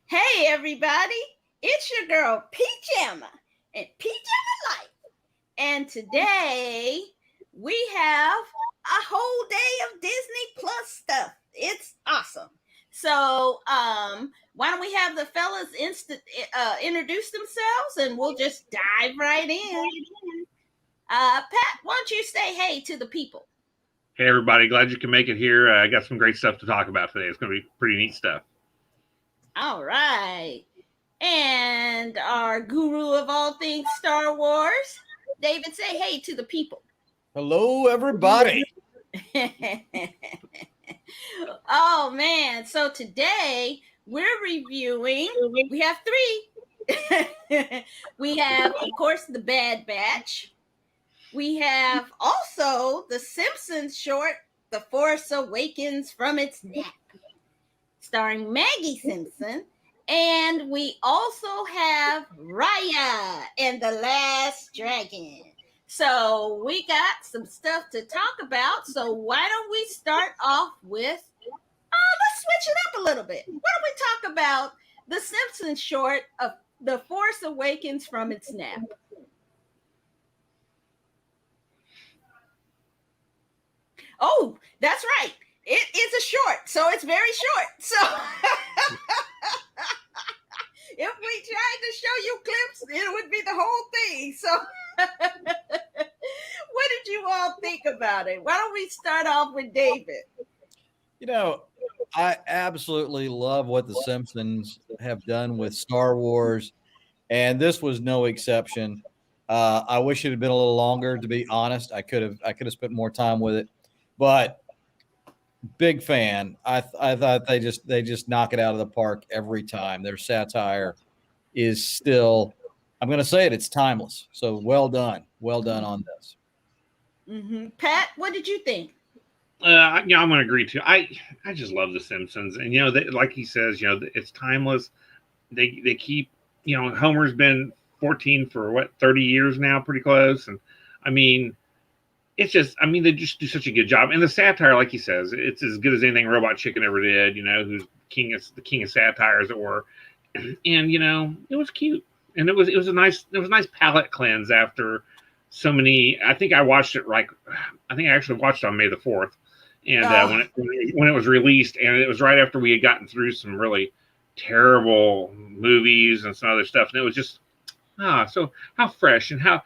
Hey everybody, it's your girl PJamma and PJamma Life. And today we have a whole day of Disney Plus stuff. It's awesome. So why don't we have the fellas introduce themselves and we'll just dive right in. Pat, why don't you say hey to the people? Hey everybody, glad you can make it here. I got some great stuff to talk about today. It's going to be pretty neat stuff. All right. And our guru of all things Star Wars, David, say hey to the people. Hello, everybody. Oh, man. So today we're reviewing, we have three. We have, of course, The Bad Batch. We have also the Simpsons short, The Force Awakens from its nap, starring Maggie Simpson. And we also have Raya and the Last Dragon. So we got some stuff to talk about. So why don't we start off with, let's switch it up a little bit. Why don't we talk about the Simpsons short of The Force Awakens from its nap? Oh, that's right. It is a short, so it's very short. So if we tried to show you clips, it would be the whole thing. So what did you all think about it? Why don't we start off with David? You know, I absolutely love what the Simpsons have done with Star Wars, and this was no exception. I wish it had been a little longer, to be honest. I could have spent more time with it, but big fan. I thought they just knock it out of the park every time. Their satire is still, I'm going to say it, it's timeless. So well done on this. Mm-hmm. Pat, what did you think? I'm going to agree too. I just love The Simpsons, and like he says, it's timeless. They keep, Homer's been 14 for 30 years now, pretty close, and I mean, it's just, they just do such a good job. And the satire, like he says, it's as good as anything Robot Chicken ever did. Who's the king of satire, as it were. And it was cute, and it was a nice palate cleanse after so many. I think I watched it I actually watched it on May the 4th, and when it was released, and it was right after we had gotten through some really terrible movies and some other stuff, and it was just so how fresh and how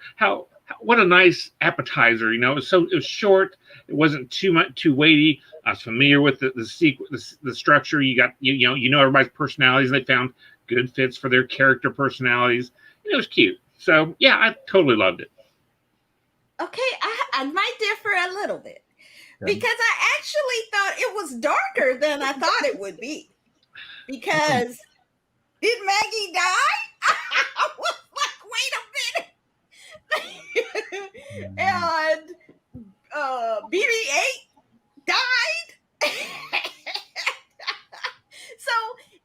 what a nice appetizer. It was short. It wasn't too weighty. I was familiar with the structure. You got everybody's personalities. They found good fits for their character personalities. And it was cute. So yeah, I totally loved it. Okay, I might differ a little bit because I actually thought it was darker than I thought it would be. Because did Maggie die? I was like, wait a minute. And BB-8 died. So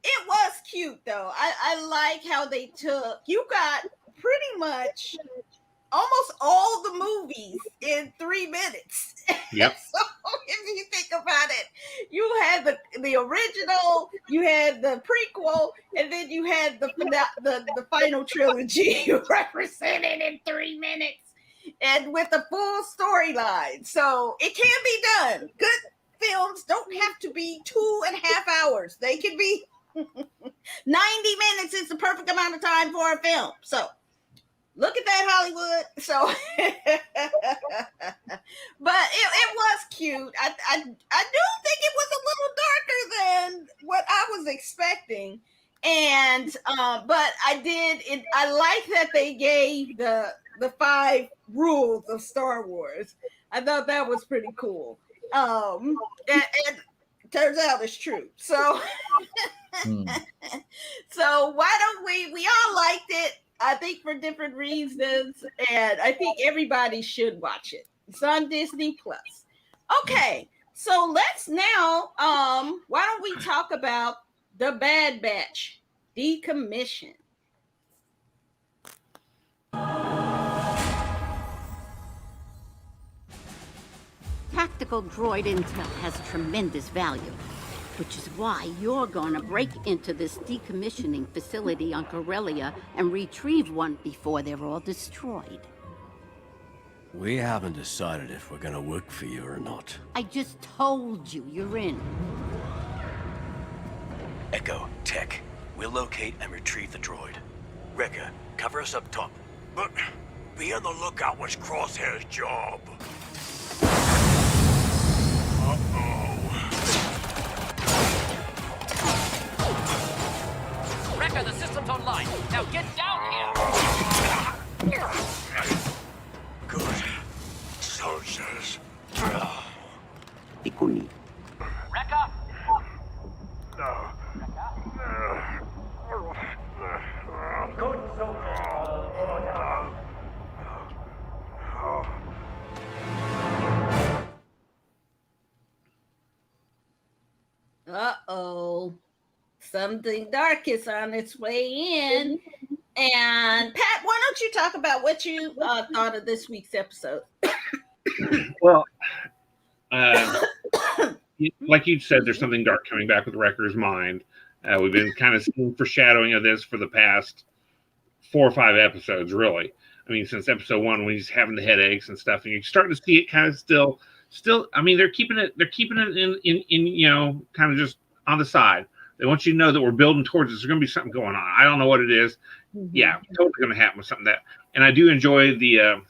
it was cute though. I like how they you got pretty much almost all the movies in 3 minutes. Yep. So if you think about it, you had the original, you had the prequel, and then you had the final trilogy represented in 3 minutes and with a full storyline. So it can be done. Good films don't have to be 2.5 hours. They can be 90 minutes is the perfect amount of time for a film. So look at that, Hollywood. So, but it was cute. I do think it was a little darker than what I was expecting. And, but I like that they gave the 5 rules of Star Wars. I thought that was pretty cool. And turns out it's true. So, so why don't we all liked it. I think for different reasons, and I think everybody should watch it. It's on Disney Plus. Okay, so let's now, why don't we talk about The Bad Batch, Decommissioned. Tactical droid intel has tremendous value. Which is why you're gonna break into this decommissioning facility on Corellia and retrieve one before they're all destroyed. We haven't decided if we're gonna work for you or not. I just told you you're in. Echo, Tech, we'll locate and retrieve the droid. Rekka, cover us up top. But be on the lookout what's Crosshair's job. Rekka, the system's online. Now get down here. Good. Soldiers. Ikuni. Rekka? Good Uh-oh. Something dark is on its way in. And Pat, why don't you talk about what you thought of this week's episode? Well, like you said, there's something dark coming back with Wrecker's mind. We've been kind of seeing foreshadowing of this for the past 4 or 5 episodes, really. I mean, since episode 1, when he's having the headaches and stuff, and you're starting to see it kind of still. I mean, they're keeping it in kind of just on the side. They want you to know that we're building towards this. There's going to be something going on. I don't know what it is. Mm-hmm. Yeah, totally going to happen with something and I do enjoy the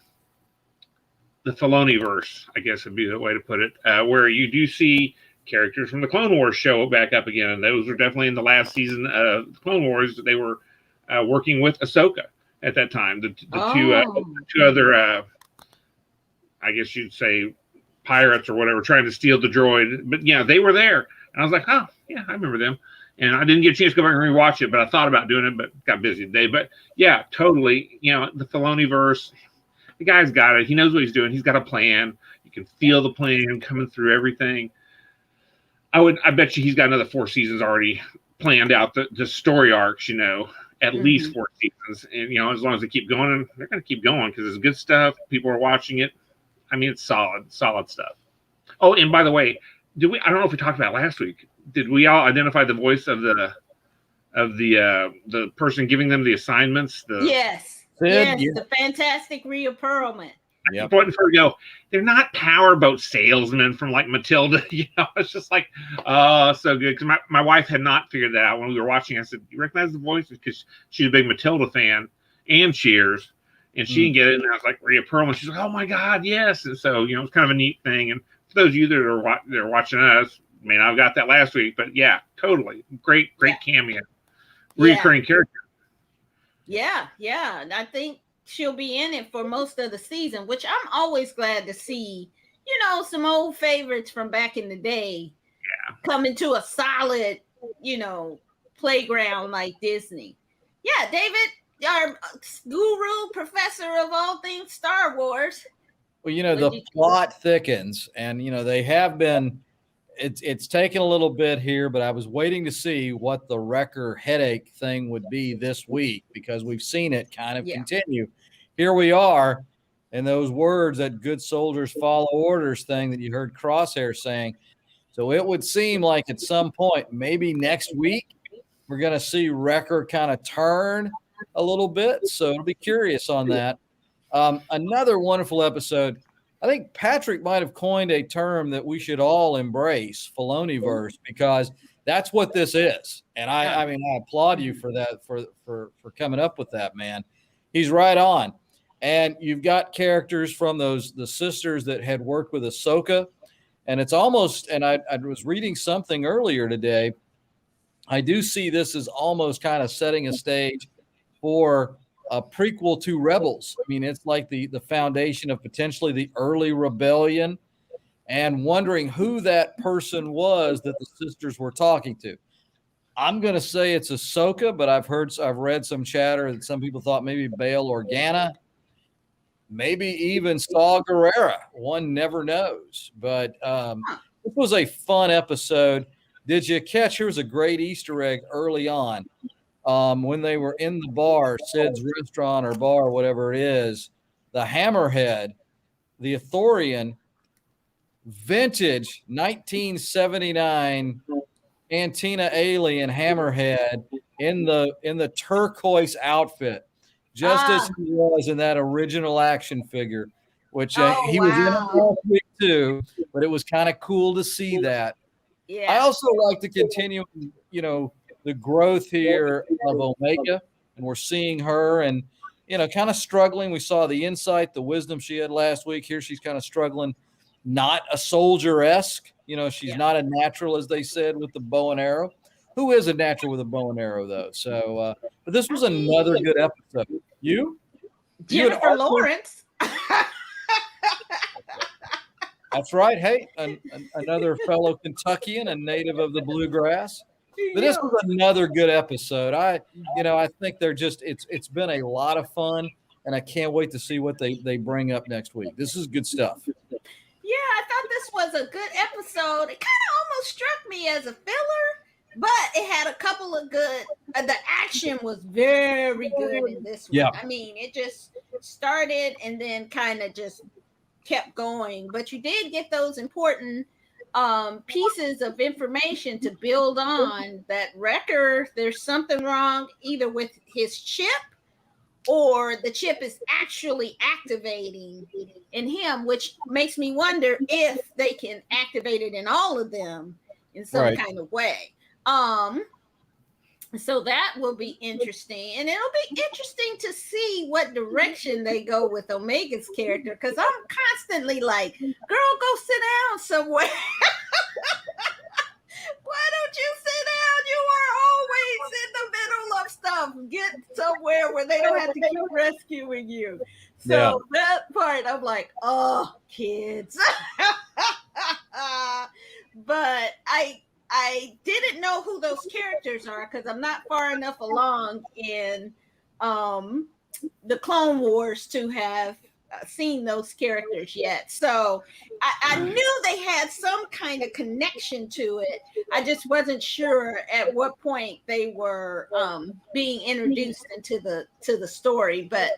Filoni verse, I guess would be the way to put it, where you do see characters from the Clone Wars show back up again. And those were definitely in the last season of the Clone Wars. They were working with Ahsoka at that time. The two other, I guess you'd say, pirates or whatever, trying to steal the droid. But yeah, they were there. And I was like, oh, yeah, I remember them. And I didn't get a chance to go back and rewatch it, but I thought about doing it, but got busy today. But yeah, totally. The Filoni verse, the guy's got it. He knows what he's doing. He's got a plan. You can feel the plan coming through everything. I bet you he's got another 4 seasons already planned out, the story arcs, at least 4 seasons. And, as long as they keep going, they're going to keep going because it's good stuff. People are watching it. I mean, it's solid stuff. Oh, and by the way, I don't know if we talked about it last week. Did we all identify the voice of the person giving them the assignments? Yes. Sid, The fantastic Rhea Perlman. I keep waiting for her to go, they're not powerboat salesmen from like Matilda. It's just like, oh, so good. Because my wife had not figured that out when we were watching. I said, you recognize the voice? Because she's a big Matilda fan and Cheers. And she didn't get it. And I was like, Rhea Perlman. She's like, oh my God, yes. And so, it's kind of a neat thing. And for those of you that are watching us, I mean, I got that last week, but yeah, totally. Great cameo. Reoccurring character. Yeah. And I think she'll be in it for most of the season, which I'm always glad to see, some old favorites from back in the day coming to a solid, playground like Disney. Yeah, David, our guru, professor of all things Star Wars. Well, the plot thickens, and they have been. It's taken a little bit here, but I was waiting to see what the Wrecker headache thing would be this week because we've seen it kind of continue. Here we are, and those words, that good soldiers follow orders thing that you heard Crosshair saying. So it would seem like at some point, maybe next week, we're going to see Wrecker kind of turn a little bit. So it'll be curious on that. Another wonderful episode. I think Patrick might have coined a term that we should all embrace, Filoniverse, because that's what this is. And I mean, I applaud you for that, for coming up with that, man. He's right on. And you've got characters from the sisters that had worked with Ahsoka. And it's almost, and I was reading something earlier today. I do see this as almost kind of setting a stage for a prequel to Rebels. I mean, it's like the foundation of potentially the early rebellion, and wondering who that person was that the sisters were talking to. I'm going to say it's Ahsoka, but I've read some chatter that some people thought maybe Bail Organa, maybe even Saw Gerrera. One never knows. But this was a fun episode. Did you catch? Here's a great Easter egg early on. When they were in the bar, Sid's restaurant or bar, whatever it is, the Hammerhead, the Ithorian, vintage 1979 Antina Alien Hammerhead in the turquoise outfit, just as he was in that original action figure, which he was in it last week too. But it was kind of cool to see that. Yeah. I also like to continue, the growth here of Omega, and we're seeing her and kind of struggling. We saw the insight, the wisdom she had last week. Here she's kind of struggling, not a soldier-esque. She's not a natural, as they said, with the bow and arrow. Who is a natural with a bow and arrow, though? So, but this was another good episode. Jennifer Lawrence. That's right. Hey, another fellow Kentuckian and native of the bluegrass. But this was another good episode. I think it's been a lot of fun, and I can't wait to see what they bring up next week. This is good stuff. Yeah, I thought this was a good episode. It kind of almost struck me as a filler, but it had a couple of good. The action was very good in this one. Yeah. I mean, it just started and then kind of just kept going. But you did get those important pieces of information to build on. That Wrecker, there's something wrong either with his chip, or the chip is actually activating in him, which makes me wonder if they can activate it in all of them in some kind of way. So that will be interesting. And it'll be interesting to see what direction they go with Omega's character, because I'm constantly like, girl, go sit down somewhere. Why don't you sit down? You are always in the middle of stuff. Get somewhere where they don't have to keep rescuing you. So that part, I'm like, oh, kids. But I didn't know who those characters are because I'm not far enough along in the Clone Wars to have seen those characters yet. So I knew they had some kind of connection to it. I just wasn't sure at what point they were being introduced into the story. But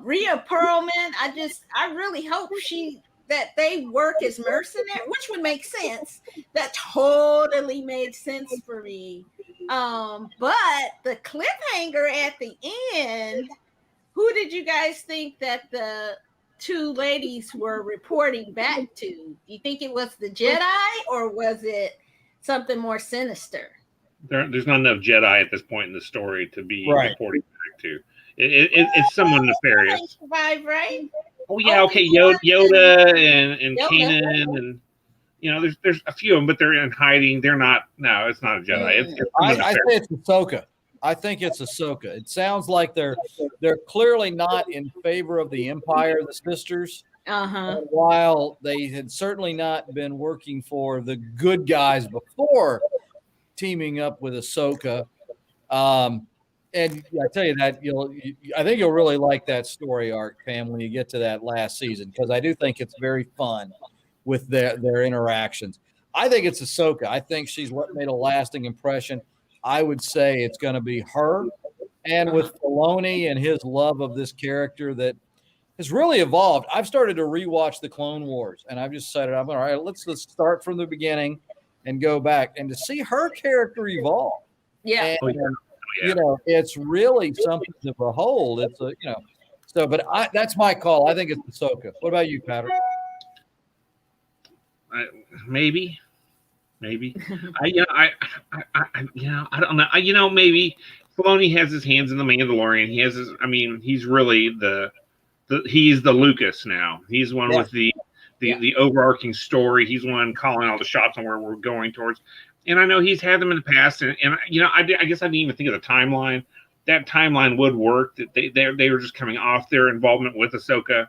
Rhea Perlman, I really hope that they work as mercenaries, which would make sense. That totally made sense for me. But the cliffhanger at the end, who did you guys think that the two ladies were reporting back to? Do you think it was the Jedi, or was it something more sinister? There's not enough Jedi at this point in the story to be reporting back to. It's someone nefarious. Survive, right? Oh yeah, okay, Yoda and Kanan, and there's a few of them, but they're in hiding. They're not. No, it's not a Jedi. I say it's Ahsoka. I think it's Ahsoka. It sounds like they're clearly not in favor of the Empire, the sisters. While they had certainly not been working for the good guys before teaming up with Ahsoka. And I tell you that I think you'll really like that story arc, Pam, when you get to that last season, because I do think it's very fun with their interactions. I think it's Ahsoka. I think she's what made a lasting impression. I would say it's going to be her, and with Filoni and his love of this character that has really evolved. I've started to rewatch the Clone Wars, and I've just said, all right, let's start from the beginning and go back, and to see her character evolve. Yeah. And, it's really something to behold. It's but that's my call. I think it's Ahsoka. What about you, Patrick? Maybe. I don't know. Maybe Filoni has his hands in the Mandalorian. He has his. I mean, he's really he's the Lucas now. He's one with the overarching story. He's one calling all the shots on where we're going towards. And I know he's had them in the past, and I guess I didn't even think of the timeline. That timeline would work. That they were just coming off their involvement with Ahsoka.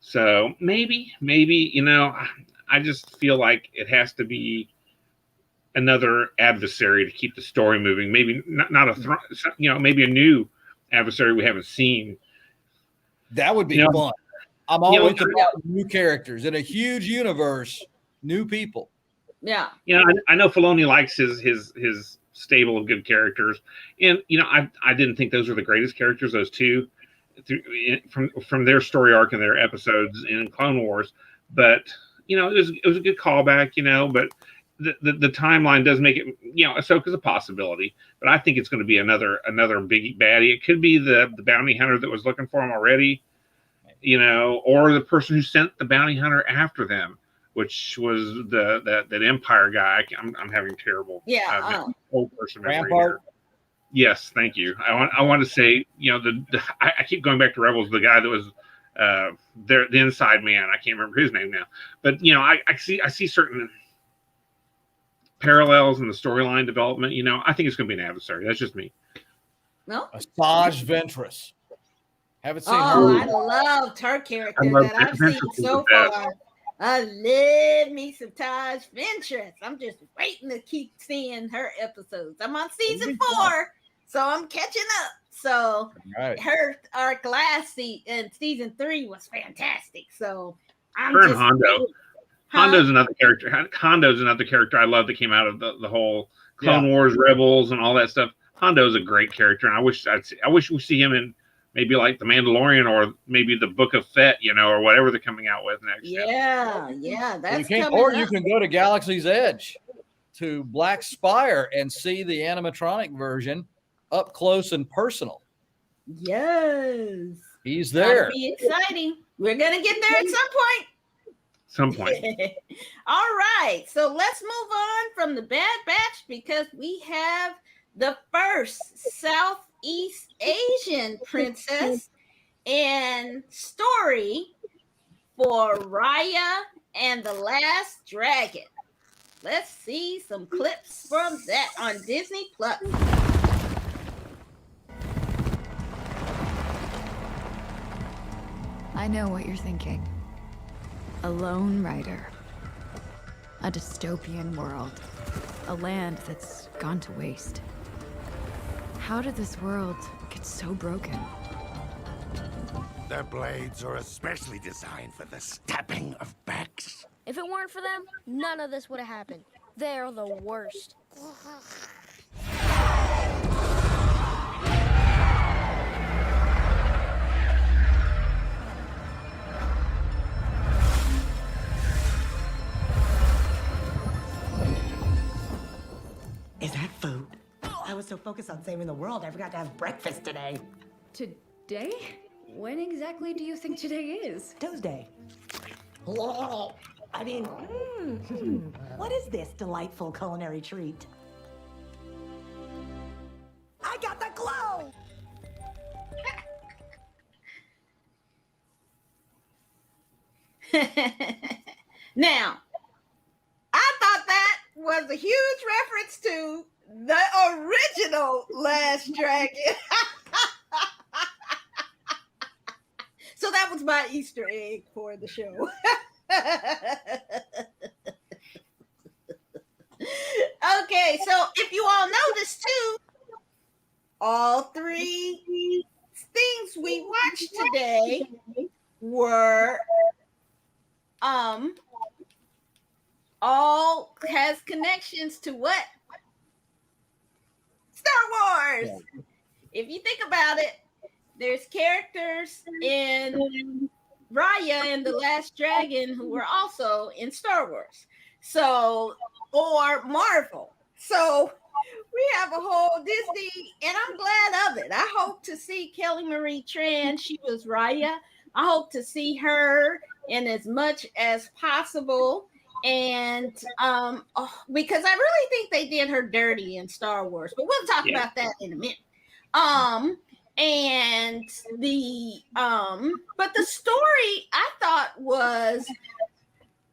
So maybe I just feel like it has to be another adversary to keep the story moving. Maybe not maybe a new adversary we haven't seen. That would be fun. I'm always about new characters in a huge universe, new people. Yeah. I know Filoni likes his stable of good characters, and I didn't think those were the greatest characters, those two, from their story arc and their episodes in Clone Wars, but it was a good callback, but the timeline does make it, Ahsoka's a possibility, but I think it's going to be another big baddie. It could be the bounty hunter that was looking for him already, or the person who sent the bounty hunter after them, which was that Empire guy. I'm having terrible old person memory here. Yes, thank you. I want to say, I keep going back to Rebels. The guy that was the inside man. I can't remember his name now, but I see certain parallels in the storyline development. I think it's going to be an adversary. That's just me. No, Asajj Ventress. Haven't seen her. I loved her character that I've seen so far. I love me some Taj Ventress. I'm just waiting to keep seeing her episodes. I'm on season 4, so I'm catching up. So her arc last in season 3 was fantastic. So I'm her just and Hondo. Hondo's another character. Hondo's another character I love that came out of the whole Clone Wars, Rebels, and all that stuff. Hondo's a great character, and I wish we see him in maybe like the Mandalorian or maybe the Book of Fett, or whatever they're coming out with next. Yeah, that's coming or up. you can go to Galaxy's Edge to Black Spire and see the animatronic version up close and personal. Yes, he's there. That'll be exciting. We're gonna get there at some point. All right, so let's move on from the Bad Batch because we have the first Southeast Asian princess and story for Raya and the Last Dragon. Let's see some clips from that on Disney Plus. I know what you're thinking. A lone rider. A dystopian world. A land that's gone to waste. How did this world get so broken? Their blades are especially designed for the stabbing of backs. If it weren't for them, none of this would have happened. They're the worst. Is that food? I was so focused on saving the world, I forgot to have breakfast today. Today? When exactly do you think today is? Tuesday. I mean, what is this delightful culinary treat? I got the glow! Now, I thought that was a huge reference to the original Last Dragon. So that was my Easter egg for the show. Okay, so if you all noticed too, all 3 things we watched today were all has connections to what? Star Wars. If you think about it, there's characters in Raya and the Last Dragon who were also in Star Wars. So, or Marvel. So we have a whole Disney, and I'm glad of it. I hope to see Kelly Marie Tran. She was Raya. I hope to see her in as much as possible. And because I really think they did her dirty in Star Wars, but we'll talk about that in a minute. And the but the story I thought was,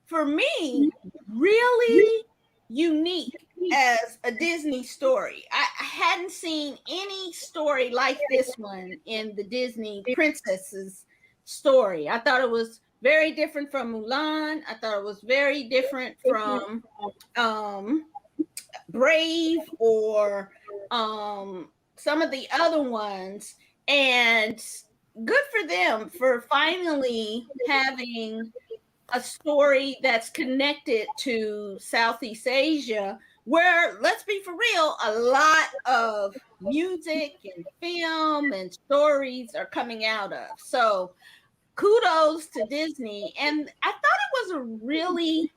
for me, really unique as a Disney story. I hadn't seen any story like this one in the Disney princesses story. I thought it was very different from Mulan. I thought it was very different from Brave or some of the other ones. And good for them for finally having a story that's connected to Southeast Asia, where, let's be for real, a lot of music and film and stories are coming out of. So kudos to Disney. And I thought it was a really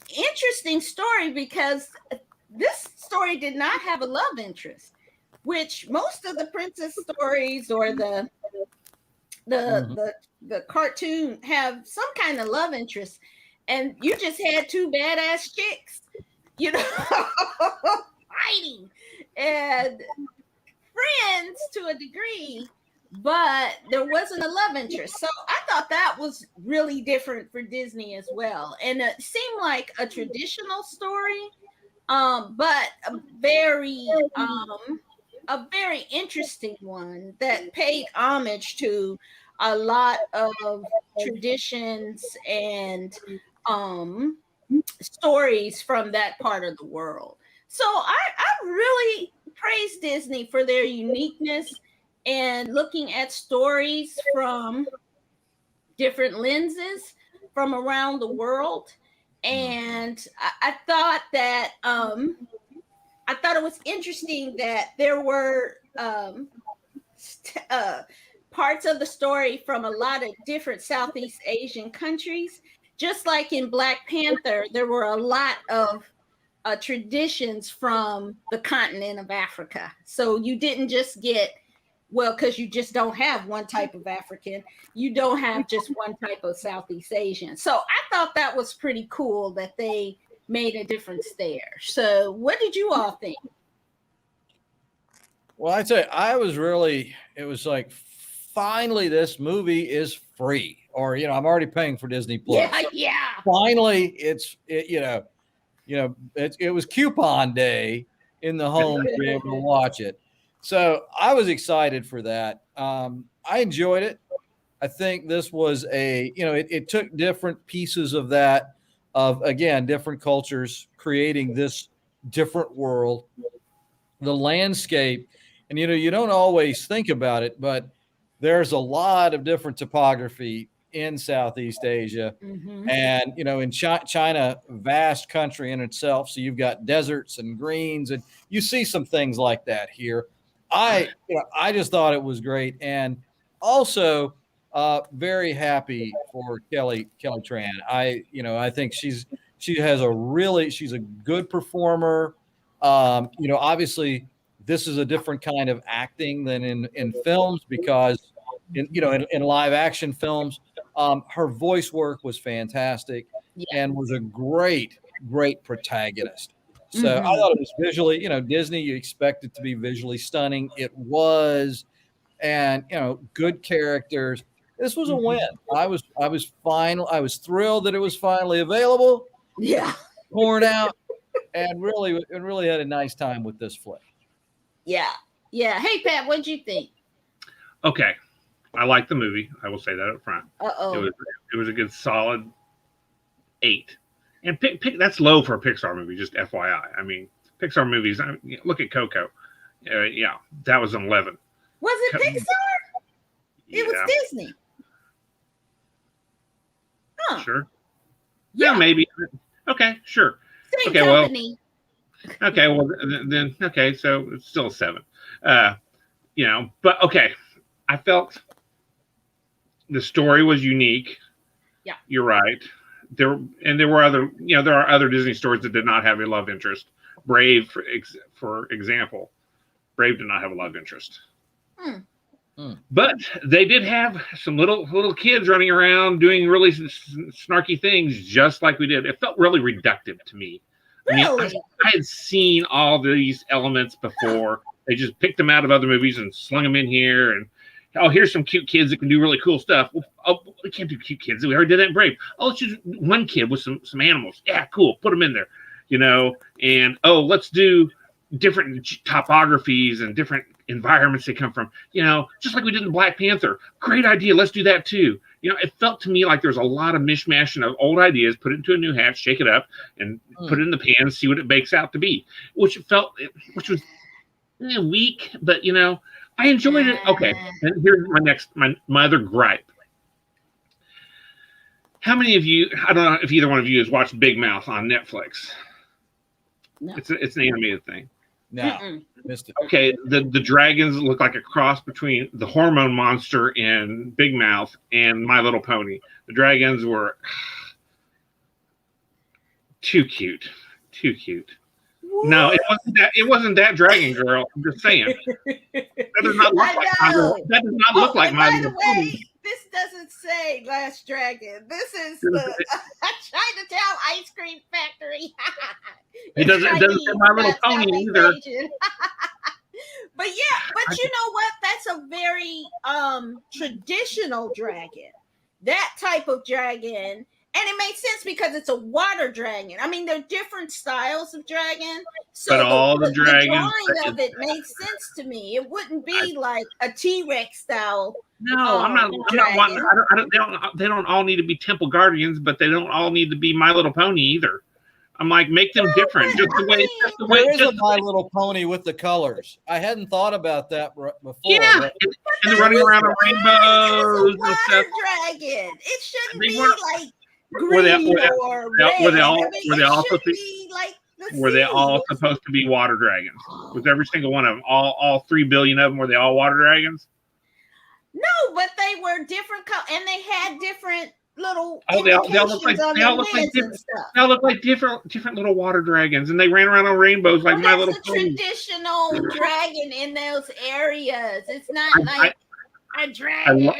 interesting story because this story did not have a love interest, which most of the princess stories or the cartoon have some kind of love interest, and you just had two badass chicks, you know, fighting and friends to a degree, but there wasn't a love interest. So I thought that was really different for Disney as well, and it seemed like a traditional story, but a very interesting one that paid homage to a lot of traditions and stories from that part of the world. So I really praise Disney for their uniqueness and looking at stories from different lenses from around the world. And I thought that I thought it was interesting that there were parts of the story from a lot of different Southeast Asian countries. Just like in Black Panther, there were a lot of traditions from the continent of Africa. So you didn't just get, well, because you just don't have one type of African. You don't have just one type of Southeast Asian. So I thought that was pretty cool that they made a difference there. So what did you all think? Well, I'd say it was like, finally, this movie is free, or, I'm already paying for Disney Plus. Yeah. Finally, it was coupon day in the home to be able to watch it. So I was excited for that. I enjoyed it. I think this was it took different pieces of that, of, again, different cultures creating this different world, the landscape. And, you don't always think about it, but there's a lot of different topography in Southeast Asia. Mm-hmm. And, in China, vast country in itself. So you've got deserts and greens, and you see some things like that here. I just thought it was great. And also very happy for Kelly Tran. I think she's a good performer. Obviously this is a different kind of acting than in films, because in live action films, her voice work was fantastic and was a great protagonist. So I thought it was visually, Disney, you expect it to be visually stunning. It was, and good characters. This was a win. I was fine. I was thrilled that it was finally available. Yeah. Poured out, and really had a nice time with this flick. Yeah. Hey, Pat, what'd you think? Okay, I like the movie. I will say that up front. Uh-oh. It was a good solid 8. And that's low for a Pixar movie, just FYI. I mean, Pixar movies, look at Coco. That was an 11. Was it Pixar? It was Disney. Huh. Sure. Yeah, maybe. Okay, sure. Same company. So it's still a 7. But okay. I felt the story was unique. Yeah. You're right. There were other, there are other Disney stories that did not have a love interest. Brave, for example, Brave did not have a love interest. But they did have some little kids running around doing really snarky things, just like we did. It felt really reductive to me. Really? I had seen all these elements before. They just picked them out of other movies and slung them in here. And, here's some cute kids that can do really cool stuff. We can't do cute kids. We already did that in Brave. Let's just one kid with some animals. Yeah, cool. Put them in there, And, let's do different topographies and different environments they come from, just like we did in Black Panther. Great idea. Let's do that too. It felt to me like there's a lot of mishmash of old ideas, put it into a new hat, shake it up, and put it in the pan, see what it bakes out to be, which was weak, but I enjoyed it. Okay. And here's my other gripe. How many of you, I don't know if either one of you has watched Big Mouth on Netflix. No. It's an animated thing. No, missed it. Okay, the dragons look like a cross between the hormone monster in Big Mouth and My Little Pony. The dragons were Too cute. Too cute. No, it wasn't that dragon girl. I'm just saying. That does not look like my little, that does not look like my little pony. This doesn't say Last Dragon. This is the Chinatown Ice Cream Factory. It doesn't say My Little Pony either. But you know what? That's a very traditional dragon. That type of dragon. And it makes sense because it's a water dragon. I mean, there are different styles of dragon. So but all the dragons, the drawing of it makes sense to me. It wouldn't be like a T-Rex style. No, I'm not wanting. They don't all need to be Temple Guardians, but they don't all need to be My Little Pony either. I'm like, make them different. Just the way. There is a My Little Pony with the colors. I hadn't thought about that before. Yeah, and they're running around on rainbows and stuff. Dragon. It shouldn't be like. Were they all supposed to be water dragons? Was every single one of them, all 3 billion of them, were they all water dragons? No, but they were different and they had different little. Oh, they all look like different little water dragons, and they ran around on rainbows like My Little Pony. Traditional dragon in those areas. It's not like a dragon.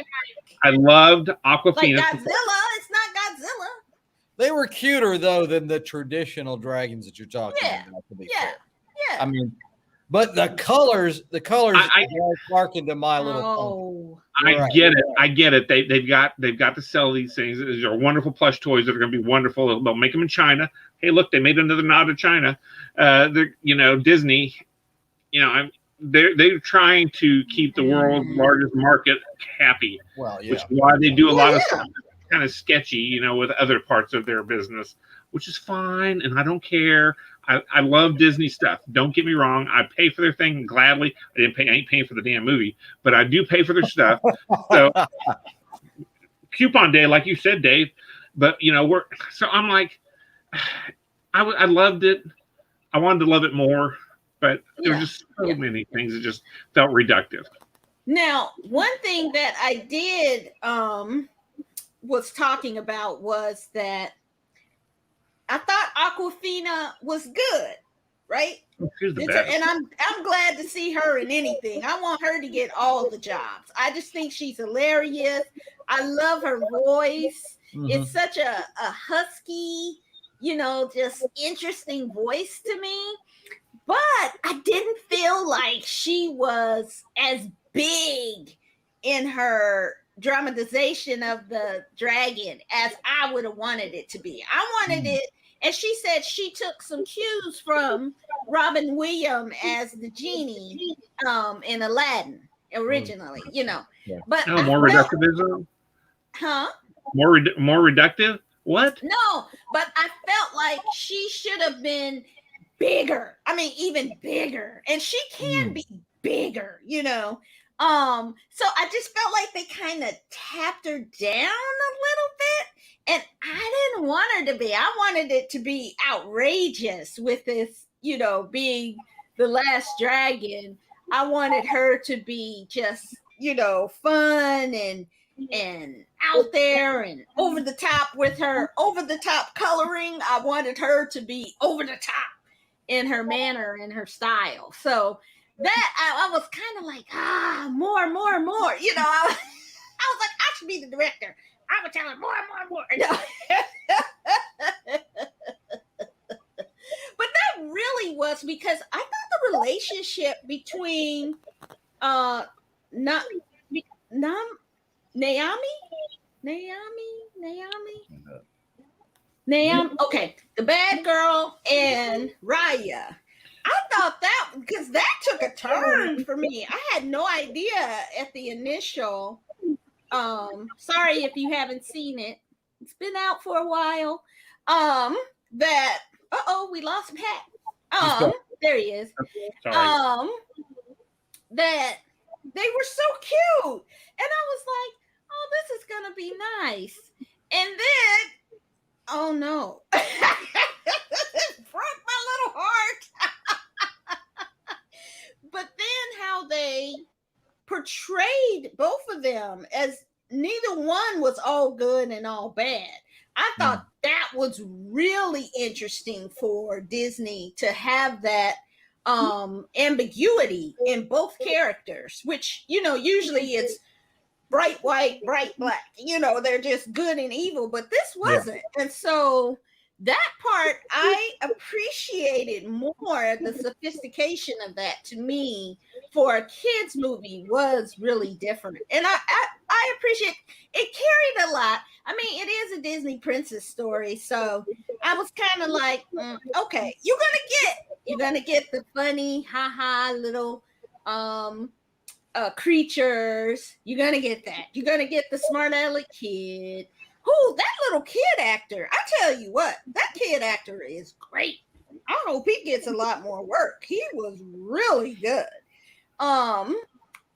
I loved Aquafina. Like Godzilla, it's not Godzilla. They were cuter though than the traditional dragons that you're talking about. To be fair. Yeah. I mean, but the colors harken to My Little Pony. I get it. They've got to sell these things. These are wonderful plush toys that are going to be wonderful. They'll make them in China. Hey, look, they made another nod to China. Disney. They're trying to keep the world's largest market happy. Well, yeah. Which is why they do a lot of stuff that's kind of sketchy, with other parts of their business, which is fine, and I don't care. I love Disney stuff. Don't get me wrong. I pay for their thing gladly. I ain't paying for the damn movie, but I do pay for their stuff. So coupon day, like you said, Dave. But so I'm like, I loved it. I wanted to love it more. But there were just so many things that just felt reductive. Now, one thing that I did was talking about was that I thought Aquafina was good, right? She's the best. And I'm glad to see her in anything. I want her to get all the jobs. I just think she's hilarious. I love her voice. Mm-hmm. It's such a husky, just interesting voice to me. But I didn't feel like she was as big in her dramatization of the dragon as I would have wanted it to be. I wanted it, and she said she took some cues from Robin Williams as the genie in Aladdin originally, Yeah. But more reductivism? Huh? More reductive? What? No, but I felt like she should have been bigger. I mean, even bigger. And she can be bigger, So I just felt like they kind of tapped her down a little bit. And I didn't want her to be. I wanted it to be outrageous with this, being the last dragon. I wanted her to be just, fun and out there and over the top with her over the top coloring. I wanted her to be over the top in her manner and her style. So that I was kind of like, more. I was like, I should be the director. I would tell her more. No. But that really was because I thought the relationship between Naomi, okay, the bad girl and Raya. I thought that because that took a turn for me. I had no idea at the initial. Sorry if you haven't seen it. It's been out for a while. That we lost Pat. There he is. Sorry. That they were so cute, and I was like, oh, this is gonna be nice. And then, oh no, it broke my little heart. But then how they portrayed both of them as neither one was all good and all bad. I thought that was really interesting for Disney to have that ambiguity in both characters, which, you know, usually it's bright white, bright black, you know, they're just good and evil, but this wasn't. And so that part I appreciated more. The sophistication of that, to me, for a kids movie was really different, and I appreciate it. Carried a lot. I mean, it is a Disney princess story, so I was kind of like, okay, you're gonna get the funny haha little creatures. You're gonna get that. You're gonna get the smart aleck kid. Who, that little kid actor, I tell you what, that kid actor is great. I hope he gets a lot more work. He was really good.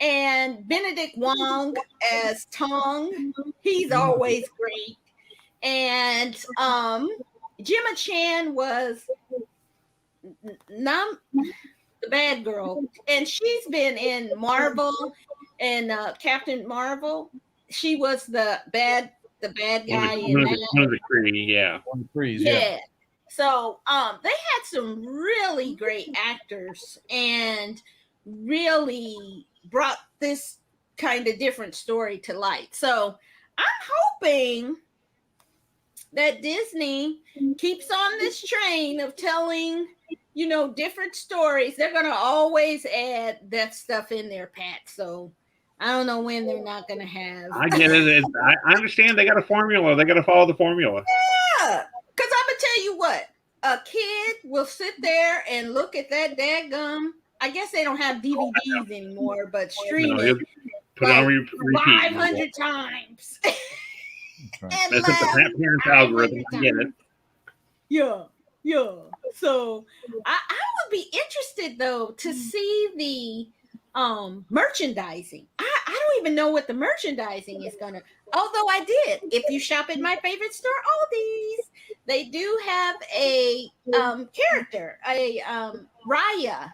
And Benedict Wong as Tong, he's always great. And Gemma Chan was the bad girl, and she's been in Marvel and Captain Marvel. She was the bad guy in that. One of the Kree, yeah. One of the Krees, Yeah. So they had some really great actors and really brought this kind of different story to light. So I'm hoping that Disney keeps on this train of telling, you know, different stories. They're going to always add that stuff in their pack. So I don't know when they're not going to have. I get it. I understand they got a formula. They got to follow the formula. Yeah. Because I'm going to tell you what, a kid will sit there and look at that dadgum. I guess they don't have DVDs anymore, but stream it put like on repeat 500 times. That's what the parents' algorithm. I get it. Yeah. So I would be interested though to see the merchandising. I don't even know what the merchandising is gonna. Although I did, if you shop at my favorite store, Aldi's, they do have a character, a Raya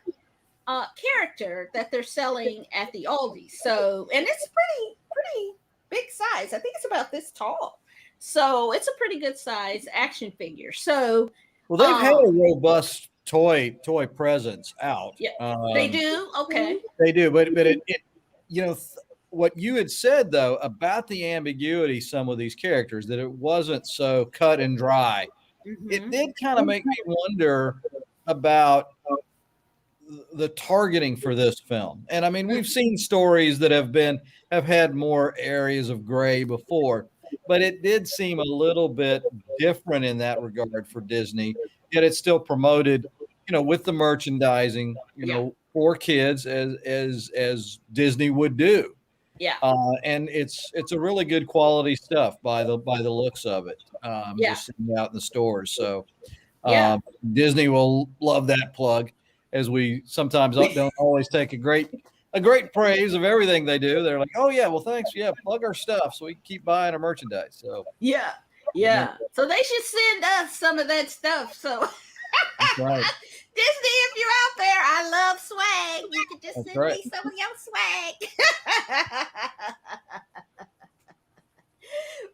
character that they're selling at the Aldi's. So, and it's pretty big size. I think it's about this tall. So it's a pretty good size action figure. So, well, they've had a robust toy presence out. Yeah, they do. Okay, they do. But it you know, what you had said though about the ambiguity, some of these characters, that it wasn't so cut and dry. Mm-hmm. It did kind of make me wonder about the targeting for this film. And I mean, we've seen stories that have had more areas of gray before, but it did seem a little bit different in that regard for Disney. Yet it's still promoted, you know, with the merchandising, you know, for kids as Disney would do. Yeah. And it's a really good quality stuff by the looks of it. Just sitting out in the stores. So Disney will love that plug, as we sometimes don't always take a great praise of everything they do. They're like, oh yeah, well thanks. Yeah, plug our stuff so we can keep buying our merchandise. So yeah. So they should send us some of that stuff. So that's right. Disney, if you're out there, I love swag. You can just send me some of your swag.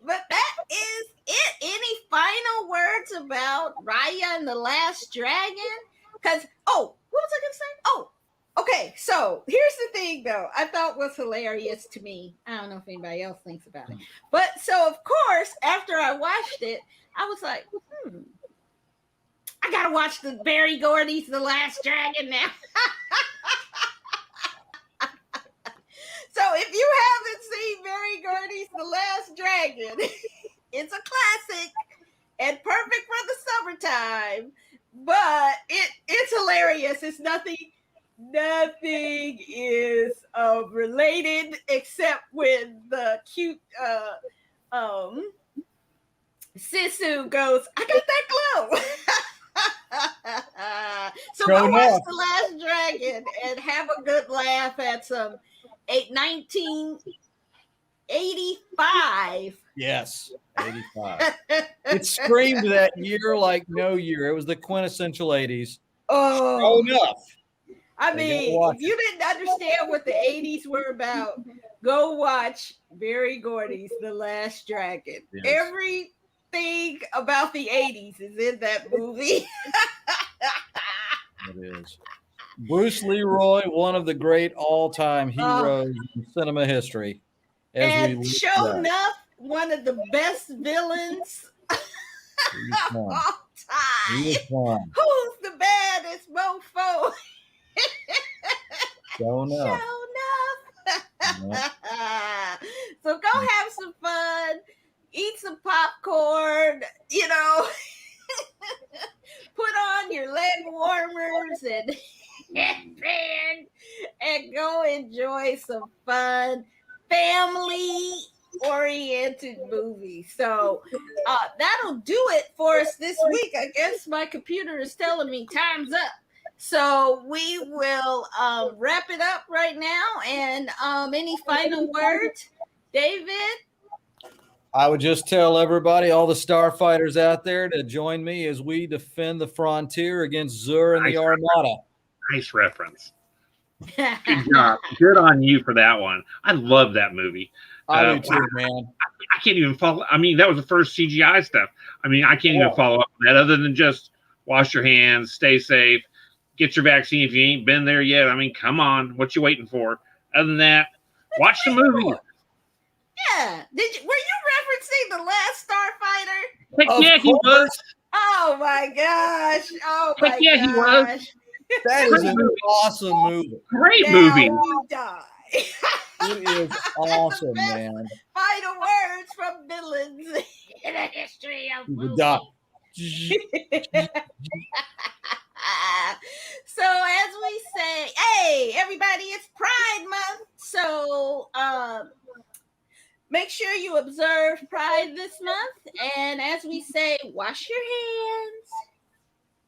But that is it. Any final words about Raya and the Last Dragon? Because, what was I going to say? Oh, okay. So here's the thing, though, I thought was hilarious to me. I don't know if anybody else thinks about it. But so, of course, after I watched it, I was like, I got to watch the Barry Gordy's The Last Dragon now. So if you haven't seen Barry Gordy's The Last Dragon, it's a classic and perfect for the summertime. But it's hilarious. It's nothing is related except when the cute Sisu goes, I got that glow. So go watch The Last Dragon and have a good laugh at some 1985. Yes, 85. It screamed that year like no year. It was the quintessential 80s. Oh, enough. I mean, if you didn't understand what the 80s were about, go watch Barry Gordy's The Last Dragon. Yes. everything about the 80s is in that movie. It is. Bruce Leroy, one of the great all-time heroes in cinema history. And Show Enough, one of the best villains of all time. Who's the baddest mofo? Show Enough. So go have some fun, eat some popcorn, you know, put on your leg warmers and go enjoy some fun family oriented movie. So that'll do it for us this week. I guess my computer is telling me time's up. So we will wrap it up right now. And any final words, David? I would just tell everybody, all the starfighters out there, to join me as we defend the frontier against Zur and the Armada. Nice reference. Good job. Good on you for that one. I love that movie. I do too, man. I can't even follow. I mean, that was the first CGI stuff. I mean, I can't even follow up on that other than just wash your hands, stay safe, get your vaccine if you ain't been there yet. I mean, come on. What you waiting for? Other than that, watch the movie. Yeah. Were you referencing The Last Starfighter? Heck yeah, he was. Oh my gosh. Oh my gosh. Yeah, he was. That is an awesome movie. Great movie. You die. It is awesome, man. Final words from villains in the history of movies. So as we say, hey, everybody, it's Pride Month. So make sure you observe Pride this month. And as we say, wash your hands,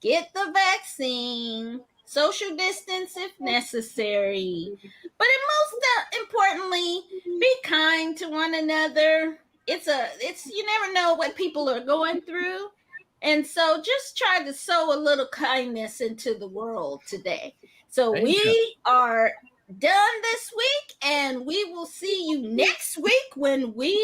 get the vaccine, social distance if necessary. But most importantly, be kind to one another. It's you never know what people are going through. And so just try to sow a little kindness into the world today. So we are done this week, and we will see you next week when we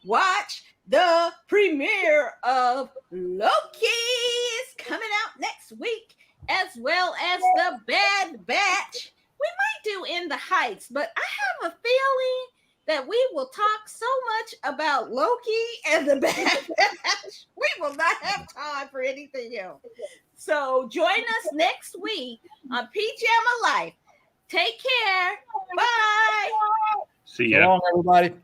watch the premiere of Loki. Is coming out next week, as well as The Bad Batch. We might do In the Heights, but I have a feeling that we will talk so much about Loki and The Bad Batch. We will not have time for anything else. So join us next week on PJamma Life. Take care. Bye. See ya. So long, everybody.